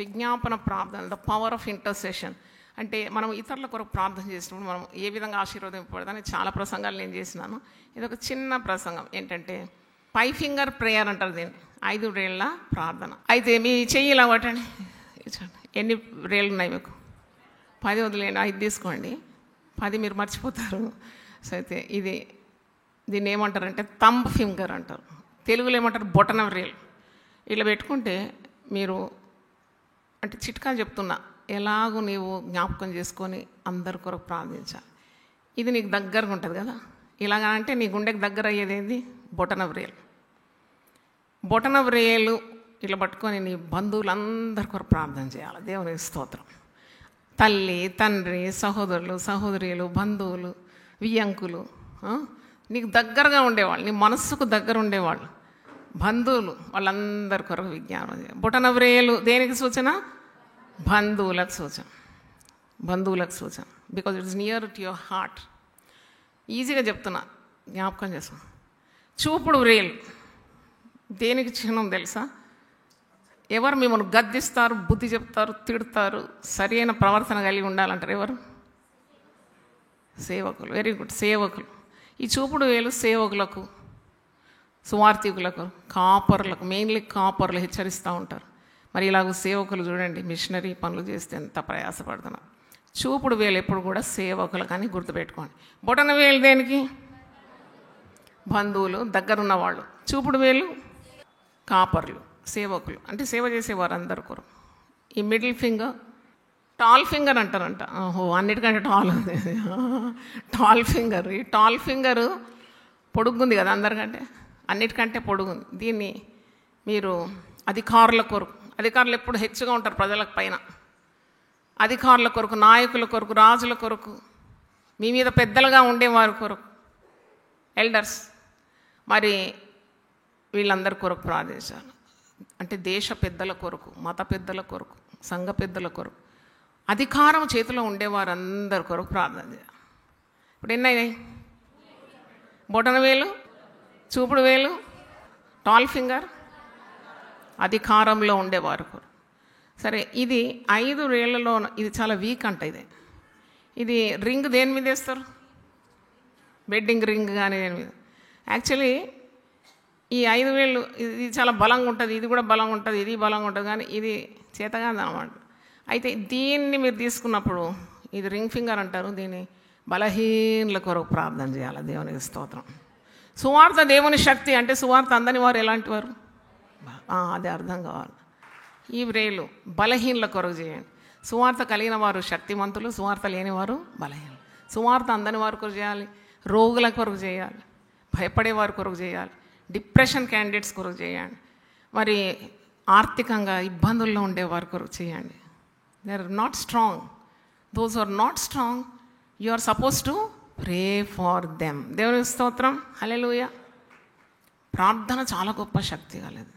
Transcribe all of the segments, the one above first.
విజ్ఞాపన ప్రార్థన, the power of intercession. అంటే మనం ఇతరుల కొరకు ప్రార్థన చేసినప్పుడు మనం ఏ విధంగా ఆశీర్వదింపబడదని చాలా ప్రసంగాలు నేను చేసినాను. ఇది ఒక చిన్న ప్రసంగం ఏంటంటే 5 ఫింగర్ ప్రేయర్ అంటారు దీన్ని, 5 వేళ్ల ప్రార్థన. అయితే మీ చెయ్యి ఇలా కొట్టండి. ఎన్ని వేళ్ళు ఉన్నాయి మీకు? 10 వదిలేండి, 5 తీసుకోండి. 10 మీరు మర్చిపోతారు. సో అయితే దీన్ని ఏమంటారంటే థంబ్ ఫింగర్ అంటారు, తెలుగులో ఏమంటారు బొటన వేలు. ఇలా పెట్టుకుంటే మీరు అంటే చిట్కా చెప్తున్నా, ఎలాగో నీవు జ్ఞాపకం చేసుకొని అందరి కొరకు ప్రార్థించాలి. ఇది నీకు దగ్గరగా ఉంటుంది కదా. ఇలాగా అంటే నీ గుండెకి దగ్గర అయ్యేది ఏంది? బొటన వ్రేలు. బొటన వ్రేలు ఇట్లా పట్టుకొని నీ బంధువులందరి కొరకు ప్రార్థన చేయాలి. దేవుని స్తోత్రం. తల్లి, తండ్రి, సహోదరులు, సహోదరులు, బంధువులు, వియ్యంకులు, నీకు దగ్గరగా ఉండేవాళ్ళు, నీ మనస్సుకు దగ్గర ఉండేవాళ్ళు, బంధువులు, వాళ్ళందరి కొరకు విజ్ఞాపన చేయాలి. బొటన వ్రేలు దేనికి సూచన? బంధువులకు సూచన. బంధువులకు సూచన. Because it's near to your heart. ఈజీగా చెప్తున్నా, జ్ఞాపకం చేస్తాం. చూపుడు వ్రేలు దేనికి చిహ్నం తెలుసా? ఎవరు మిమ్మల్ని గద్దిస్తారు, బుద్ధి చెప్తారు, తిడతారు, సరైన ప్రవర్తన కలిగి ఉండాలంటారు ఎవరు? సేవకులు. వెరీ గుడ్, సేవకులు. ఈ చూపుడు వేలు సేవకులకు, సువార్థికులకు, కాపర్లకు, మెయిన్లీ కాపర్లు హెచ్చరిస్తూ ఉంటారు. మరి ఇలాగ సేవకులు చూడండి, మిషనరీ పనులు చేస్తే ఎంత ప్రయాసపడుతున్నారు. చూపుడు వేలు ఎప్పుడు కూడా సేవకులు కానీ గుర్తుపెట్టుకోండి. బొటన వేలు దేనికి? బంధువులు, దగ్గరున్న వాళ్ళు. చూపుడు వేలు కాపర్లు, సేవకులు, అంటే సేవ చేసేవారు అందరు కొరకు. ఈ మిడిల్ ఫింగర్ టాల్ ఫింగర్ అంటారంట. ఓహో, అన్నిటికంటే టాల్ ఉంది టాల్ ఫింగర్. ఈ టాల్ ఫింగర్ పొడుగుంది కదా, అందరికంటే అన్నిటికంటే పొడుగుంది. దీన్ని మీరు అధికారుల కొరకు, అధికారులు ఎప్పుడు హెచ్చుగా ఉంటారు ప్రజలకు పైన, అధికారుల కొరకు, నాయకుల కొరకు, రాజుల కొరకు, మీ మీద పెద్దలుగా ఉండేవారి కొరకు, ఎల్డర్స్, మరి వీళ్ళందరి కొరకు ప్రార్థించాలి. అంటే దేశ పెద్దల కొరకు, మత పెద్దల కొరకు, సంఘ పెద్దల కొరకు, అధికారం చేతిలో ఉండేవారందరి కొరకు ప్రార్థన చేయాలి. ఇప్పుడు ఎన్నైనాయి? బొటన వేలు, చూపుడు వేలు, టాల్ ఫింగర్, అధికారంలో ఉండేవారు కొరకు. సరే, ఇది 5 వేళ్లలో ఇది చాలా వీక్ అంట. ఇది రింగ్ దేని మీద వేస్తారు? వెడ్డింగ్ రింగ్ కానీ దేని మీద. యాక్చువల్లీ ఈ 5 వేళ్ళు ఇది చాలా బలంగా ఉంటుంది, ఇది కూడా బలంగా ఉంటుంది, ఇది బలంగా ఉంటుంది, కానీ ఇది చేతగాదు అన్నమాట. అయితే దీన్ని మీరు తీసుకున్నప్పుడు ఇది రింగ్ ఫింగర్ అంటారు. దీన్ని బలహీనుల కొరకు ప్రార్థన చేయాలి. దేవునికి స్తోత్రం. సువార్త దేవుని శక్తి. అంటే సువార్త అందని వారు ఎలాంటి వారు? అది అర్థం కావాలి. ఈ వ్రేలు బలహీనుల కొరకు చేయండి. సువార్త కలిగిన వారు శక్తిమంతులు, సువార్త లేనివారు బలహీనులు. సువార్త అందని వారి కొరకు చేయాలి, రోగుల కొరకు చేయాలి, భయపడే వారి కొరకు చేయాలి, డిప్రెషన్ క్యాండిడేట్స్ కొరకు చేయండి, మరి ఆర్థికంగా ఇబ్బందుల్లో ఉండే వారి కొరకు చేయండి. They are not strong. Those are not strong, you are suppose to pray for them. దేవుని స్తోత్రం. హల్లెలూయా. ప్రార్థన చాలా గొప్ప శక్తి కలదు.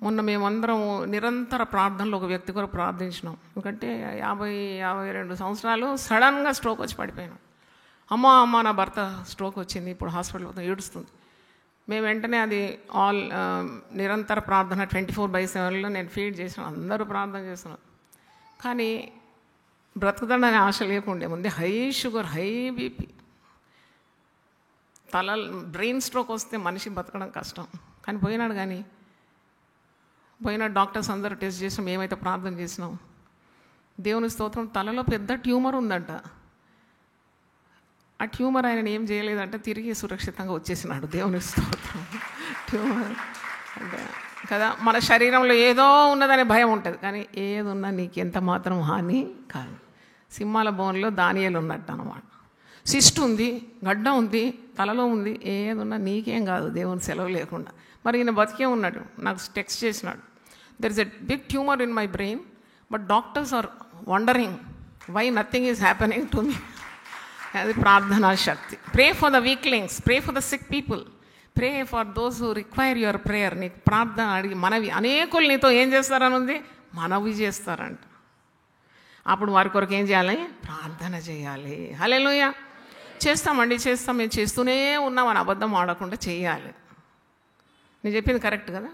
మొన్న మేమందరం నిరంతర ప్రార్థనలో ఒక వ్యక్తి కొరకు ప్రార్థించినాం. ఎందుకంటే 52 సంవత్సరాలు సడన్గా స్ట్రోక్ వచ్చి పడిపోయినాం. అమ్మ నా భర్త స్ట్రోక్ వచ్చింది, ఇప్పుడు హాస్పిటల్ ఏడుస్తుంది. మేము వెంటనే అది నిరంతర ప్రార్థన 24/7లో నేను ఫీడ్ చేసిన, అందరూ ప్రార్థన చేస్తున్నాం. కానీ బ్రతుకుతాడనే ఆశ లేకుండే. ముందే high sugar, high BP, brain stroke వస్తే మనిషి బతకడం కష్టం. కానీ పోయిన డాక్టర్స్ అందరూ టెస్ట్ చేసినాం, ఏమైతే ప్రార్థన చేసినాం. దేవుని స్తోత్రం, తలలో పెద్ద ట్యూమర్ ఉందంట. ఆ ట్యూమర్ ఆయన ఏం చేయలేదంటే తిరిగి సురక్షితంగా వచ్చేసినాడు. దేవుని స్తోత్రం. ట్యూమర్ అంటే కదా, మన శరీరంలో ఏదో ఉన్నదనే భయం ఉంటుంది, కానీ ఏది ఉన్నా నీకు ఎంత మాత్రం హాని కాదు. సింహాల బోన్లో దానియేలు ఉన్నట్టు అనమాట. సిస్ట్ ఉంది, గడ్డ ఉంది, తలలో ఉంది, ఏది ఉన్నా నీకేం కాదు దేవుని సెలవు లేకుండా. మరి ఈయన బతికే ఉన్నాడు. నాకు టెక్స్ట్ చేసినాడు, there is a big tumour in my brain, but doctors are wondering why nothing is happening to me. అది ప్రార్థనా శక్తి. Pray for the weaklings, pray for the sick people, pray for those who require your prayer. నీకు ప్రార్థన అడిగి మనవి, అనేకులు నీతో ఏం చేస్తారని ఉంది, మనవి చేస్తారంట. అప్పుడు వారి కొరకు ఏం చేయాలి? ప్రార్థన చేయాలి. హల్లెలూయా. చేస్తామండి, చేస్తాం, మేము చేస్తూనే ఉన్నామని అబద్ధం ఆడకుండా చేయాలి. నేను చెప్పింది కరెక్ట్ కదా.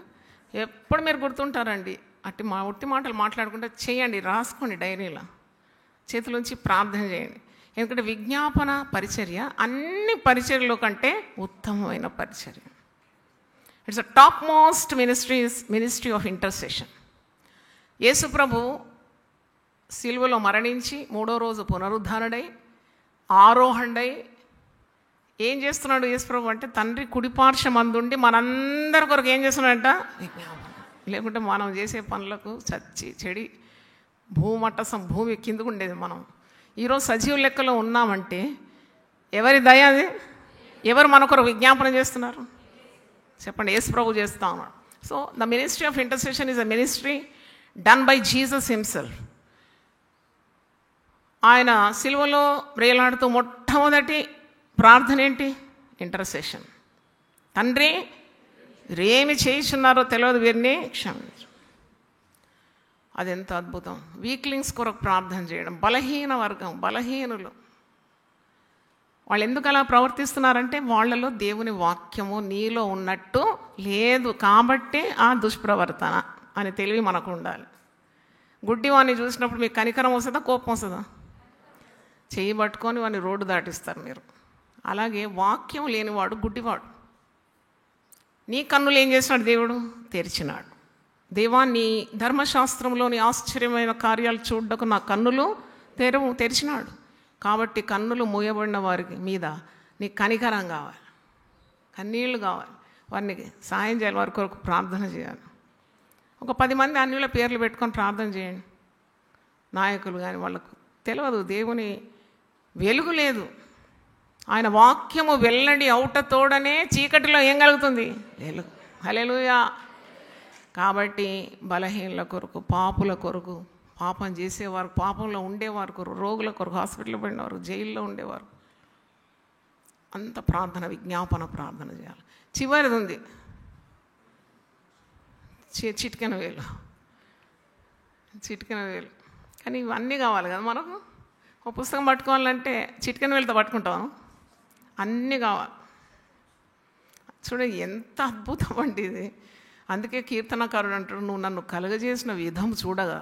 ఎప్పుడు మీరు గుర్తుంటారండి. ఒట్టి మాటలు మాట్లాడుకుంటే చేయండి, రాసుకోండి డైరీలో, చేతిలోంచి ప్రార్థన చేయండి. ఎందుకంటే విజ్ఞాపన పరిచర్య అన్ని పరిచర్యల కంటే ఉత్తమమైన పరిచర్య. It's a topmost ministry of intercession. Yesu ప్రభు సిలువలో మరణించి 3వ రోజు పునరుద్ధానుడై ఆరోహణుడై ఏం చేస్తున్నాడు యేసు ప్రభు అంటే, తండ్రి కుడిపార్శ్వమందుండి మనందరి కొరకు ఏం చేస్తున్నాడంట? విజ్ఞాపన. లేకుంటే మనం చేసే పనులకు చచ్చి చెడి భూమి కిందకు ఉండేది. మనం ఈరోజు సజీవ లెక్కలో ఉన్నామంటే ఎవరి దయ అది? ఎవరు మన కొరకు విజ్ఞాపన చేస్తున్నారు? చెప్పండి. యేసు ప్రభు చేస్తా ఉన్నాడు. So the ministry of intercession is a ministry done by Jesus himself. ఆయన సిలువలో వేలాడుతూ మొట్టమొదటి ప్రార్థన ఏంటి? ఇంటర్సెషన్. తండ్రి, వీరేమి చేయుచున్నారో తెలియదు, వీరిని క్షమించు. అది ఎంత అద్భుతం. వీక్లింగ్స్ కొరకు ప్రార్థన చేయడం. బలహీన వర్గం, బలహీనులు, వాళ్ళు ఎందుకు అలా ప్రవర్తిస్తున్నారంటే వాళ్ళలో దేవుని వాక్యము నీలో ఉన్నట్టు లేదు కాబట్టి ఆ దుష్ప్రవర్తన అని తెలివి మనకు ఉండాలి. గుడ్డివాడిని చూసినప్పుడు మీకు కనికరం వస్తుందా, కోపం వస్తుందా? చేయి పట్టుకొని వాడిని రోడ్డు దాటిస్తారు మీరు. అలాగే వాక్యం లేనివాడు గుడ్డివాడు. నీ కన్నులు ఏం చేసినాడు? దేవుడు తెరిచినాడు. దేవా, నీ ధర్మశాస్త్రంలోని ఆశ్చర్యమైన కార్యాలు చూడటకు నా కన్నులు తెరిచినాడు. కాబట్టి కన్నులు మూయబడిన వారికి మీద నీ కనికరం కావాలి, కన్నీళ్ళు కావాలి, వారిని సాయం చేయాలి, వారి కొరకు ప్రార్థన చేయాలి. ఒక 10 మంది అన్యుల పేర్లు పెట్టుకొని ప్రార్థన చేయండి. నాయకులు కానీ వాళ్ళకు తెలియదు, దేవుని వెలుగు లేదు. ఆయన వాక్యము వెల్లడి అవుటతోడనే చీకటిలో ఏం కలుగుతుంది? వెలుగు. హల్లెలూయా. కాబట్టి బలహీనుల కొరకు, పాపుల కొరకు, పాపం చేసేవారు, పాపంలో ఉండేవారు కొరకు, రోగుల కొరకు, హాస్పిటల్లో పడినవారు, జైల్లో ఉండేవారు, అంత ప్రార్థన, విజ్ఞాపన ప్రార్థన చేయాలి. చివరిది ఉంది, చిటికెన వేలు. కానీ ఇవన్నీ కావాలి కదా మనకు. ఒక పుస్తకం పట్టుకోవాలంటే చిటికెన వేలుతో పట్టుకుంటాం, అన్నీ కావాలి. చూడండి ఎంత అద్భుతం అండి ఇది. అందుకే కీర్తనకారుడు అంటాడు, నువ్వు నన్ను కలుగజేసిన విధం చూడగా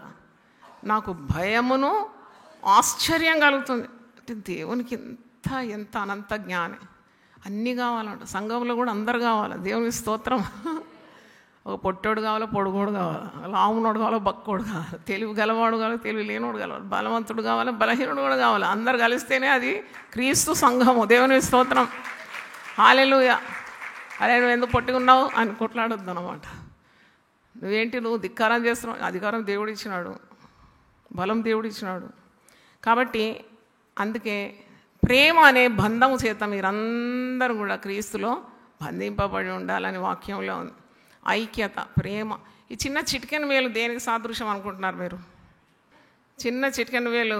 నాకు భయమును ఆశ్చర్యం కలుగుతుంది. అంటే దేవునికి ఎంత అనంత జ్ఞాని. అన్నీ కావాలంట. సంఘంలో కూడా అందరు కావాలి. దేవునికి స్తోత్రం. ఒక పొట్టోడు కావాలి, పొడుగోడు కావాలి, లావునోడు కావాలి, బక్కోడు కావాలి, తెలివి గలవాడు కావాలి, తెలివి లేనోడు కావాలి, బలవంతుడు కావాలి, బలహీనుడు కూడా కావాలి. అందరు కలిస్తేనే అది క్రీస్తు సంఘము. దేవునికి స్తోత్రం. హల్లెలూయా. అరే నువ్వు ఎందుకు పొట్టుకున్నావు అని కొట్లాడొద్దు అన్నమాట. నువ్వు ధిక్కారం చేస్తున్నావు. అధికారం దేవుడు ఇచ్చినాడు, బలం దేవుడు ఇచ్చినాడు. కాబట్టి అందుకే ప్రేమ అనే బంధము చేత మీరందరూ కూడా క్రీస్తులో బంధింపబడి ఉండాలని వాక్యంలో ఉంది. ఐక్యత, ప్రేమ. ఈ చిన్న చిటికెన వేలు దేనికి సాదృశ్యం అనుకుంటున్నారు మీరు? చిన్న చిటికెన వేలు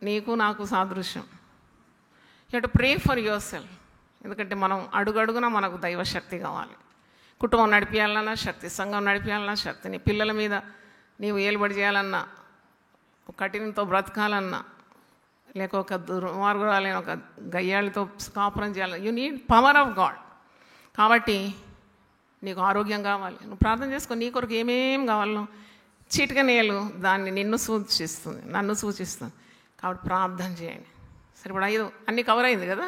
నీకు నాకు సాదృశ్యం. You have to pray for your self. ఎందుకంటే మనం అడుగడుగున మనకు దైవశక్తి కావాలి. కుటుంబం నడిపించాలన్నా శక్తి, సంఘం నడిపించాలన్నా శక్తి, నీ పిల్లల మీద నీవు ఏలుబడి చేయాలన్నా, కఠినంతో బ్రతకాలన్నా, లేక ఒక దుర్మార్గురాలైన ఒక గయ్యాళ్ళతో కాపురం చేయాలన్నా, you need power of God. కాబట్టి నీకు ఆరోగ్యం కావాలి, నువ్వు ప్రార్థన చేసుకో. నీ కొరకు ఏమేం కావాలో చిటికనేలు దాన్ని నిన్ను సూచిస్తుంది, నన్ను సూచిస్తుంది. కాబట్టి ప్రార్థన చేయండి. సరే, ఇప్పుడు 5 అన్నీ కవర్ అయింది కదా.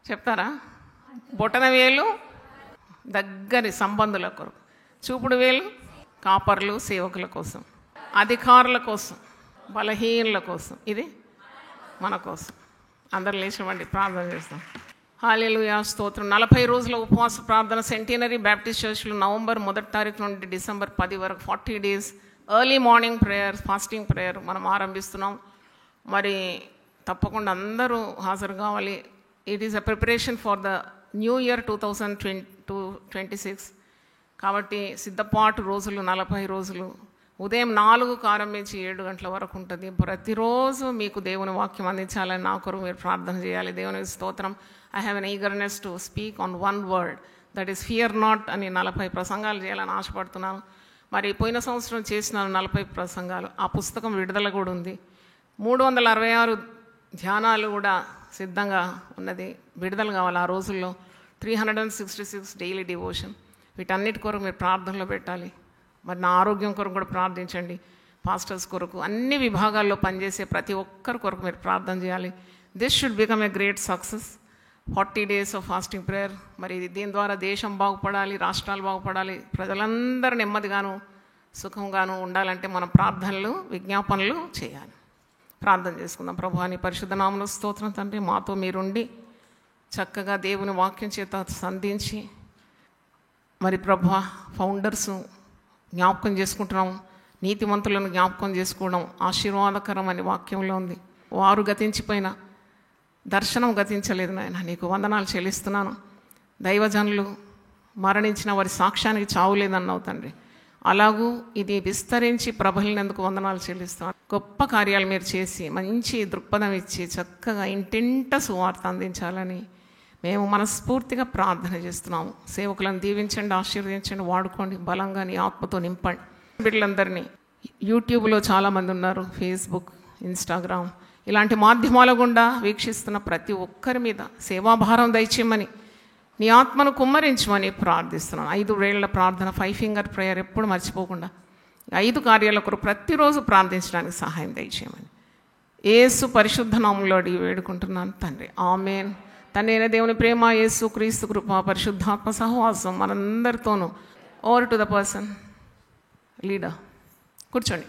చెప్తారా? బొటన వేలు దగ్గరి సంబంధుల కొరకు, చూపుడు వేలు కాపర్లు సేవకుల కోసం, అధికారుల కోసం, బలహీనుల కోసం, ఇది మన కోసం. అందరు లేచివ్వండి, ప్రార్థన చేస్తాం. హల్లెలూయా, స్తోత్రం. 40 రోజుల ఉపవాస ప్రార్థన సెంటినరీ బ్యాప్టిస్ట్ చర్చ్లో నవంబర్ 1వ తారీఖు నుండి డిసెంబర్ 10 వరకు 40 days early morning prayer, fasting prayer మనం ఆరంభిస్తున్నాం. మరి తప్పకుండా అందరూ హాజరు కావాలి. It is a preparation for the new year 2026. కాబట్టి సిద్ధపాటు రోజులు 40 రోజులు, ఉదయం 4 ఆరంభించి 7 గంటల వరకు ఉంటుంది. ప్రతిరోజు మీకు దేవుని వాక్యం అందించాలని నా కొరకు మీరు ప్రార్థన చేయాలి. దేవుని స్తోత్రం. I have an eagerness to speak on one word, that is fear not అని 40 ప్రసంగాలు చేయాలని ఆశపడుతున్నాను. మరి పోయిన సంవత్సరం చేసిన 40 ప్రసంగాలు, ఆ పుస్తకం విడుదల కూడా ఉంది. 366 ధ్యానాలు కూడా సిద్ధంగా ఉన్నది, విడుదల కావాలి ఆ రోజుల్లో. 366 డైలీ డివోషన్. వీటన్నిటి కొరకు మీరు ప్రార్థనలో పెట్టాలి. మరి నా ఆరోగ్యం కొరకు కూడా ప్రార్థించండి. పాస్టర్స్ కొరకు, అన్ని విభాగాల్లో పనిచేసే ప్రతి ఒక్కరి కొరకు మీరు ప్రార్థన చేయాలి. This should become a great success. 40 days of fasting prayer. మరి దీని ద్వారా దేశం బాగుపడాలి, రాష్ట్రాలు బాగుపడాలి, ప్రజలందరూ నెమ్మదిగాను సుఖంగాను ఉండాలంటే మనం ప్రార్థనలు, విజ్ఞాపనలు చేయాలి. ప్రార్థన చేసుకుందాం. ప్రభువా, నీ పరిశుద్ధ నామములో స్తోత్రం తండ్రి. మాతో మీరుండి చక్కగా దేవుని వాక్యం చేత సంధించి, మరి ప్రభువా ఫౌండర్స్ జ్ఞాపకం చేసుకుంటున్నాం, నీతిమంతులను జ్ఞాపకం చేసుకోవడం ఆశీర్వాదకరం అని వాక్యంలో ఉంది. వారు గతించిపోయిన దర్శనం గతించలేదు నాయన, నీకు వందనాలు చెల్లిస్తున్నాను. దైవజనులు మరణించిన వారి సాక్ష్యానికి చావులేదన్నావు తండ్రి. అలాగూ ఇది విస్తరించి ప్రబలినందుకు వందనాలు చెల్లిస్తాను. గొప్ప కార్యాలు మీరు చేసి మంచి దృక్పథం ఇచ్చి చక్కగా ఇంటింట సువార్త అందించాలని మేము మనస్ఫూర్తిగా ప్రార్థన చేస్తున్నాము. సేవకులను దీవించండి, ఆశీర్వదించండి, వాడుకోండి, బలంగా నీ ఆత్మతో నింపండి. బిడ్డలందరినీ యూట్యూబ్లో చాలామంది ఉన్నారు, ఫేస్బుక్, ఇన్స్టాగ్రామ్ ఇలాంటి మాధ్యమాల గుండా వీక్షిస్తున్న ప్రతి ఒక్కరి మీద సేవాభారం దయచేయమని, నీ ఆత్మను కుమ్మరించమని ప్రార్థిస్తున్నాను. 5 వేళ్ల ప్రార్థన, 5 ఫింగర్ ప్రేయర్ ఎప్పుడు మర్చిపోకుండా 5 కార్యాల కొరకు ప్రతిరోజు ప్రార్థించడానికి సహాయం దయచేయమని యేసు పరిశుద్ధ నామములో అడిగి వేడుకుంటున్నాను తండ్రి. ఆమేన్. తండ్రి అయిన దేవుని ప్రేమ, యేసు క్రీస్తు కృప, పరిశుద్ధాత్మ సహవాసం మనందరితోనూ. Over to the person leader. కూర్చోండి.